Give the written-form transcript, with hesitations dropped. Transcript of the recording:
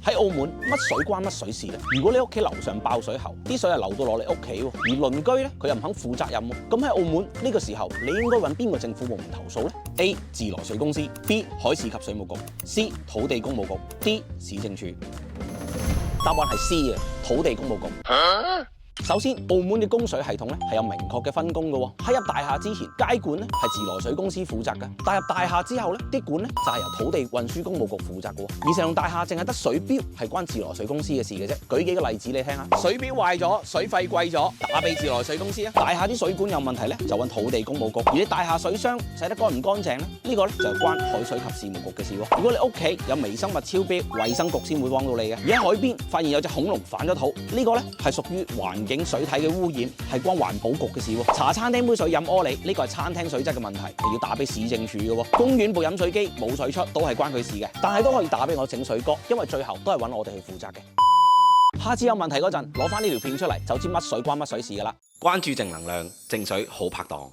喺澳門乜水關乜水事咧？如果你屋企樓上爆水喉，啲水係流到落你屋企喎，而鄰居咧佢又唔肯負責任喎，咁喺澳門呢個時候，你應該揾邊個政府部門投訴咧 ？A. 自來水公司 B. 海事及水務局 C. 土地工務局 D. 市政署。答案係 C 啊，土地工務局。首先，澳門嘅供水系統咧係有明確嘅分工嘅喎。喺入大廈之前，街管咧係自來水公司負責嘅，但入大廈之後咧，啲管咧就係由土地運輸工務局負責嘅喎。而成棟大廈淨係得水錶係關自來水公司嘅事嘅啫。舉幾個例子你聽下，水錶壞咗，水費貴咗，打俾自來水公司啊。大廈啲水管有問題咧，就揾土地工務局。而你大廈水箱洗得乾唔乾淨咧？呢個咧就係關海水及事務局嘅事喎。如果你屋企有微生物超標，衛生局先會幫到你嘅。而喺海邊發現有隻恐龍反咗肚，呢個咧係屬於環境水體嘅污染，係關環保局嘅事喎。茶餐廳杯水飲屙你，呢個係餐廳水質嘅問題，係要打俾市政署嘅喎。公園部飲水機冇水出，都係關佢事嘅，但係都可以打俾我整水哥，因為最後都係揾我哋去負責嘅。下次有問題嗰陣，攞翻呢條片出嚟，就知乜水關乜水事㗎啦。關注正能量，正水好拍檔。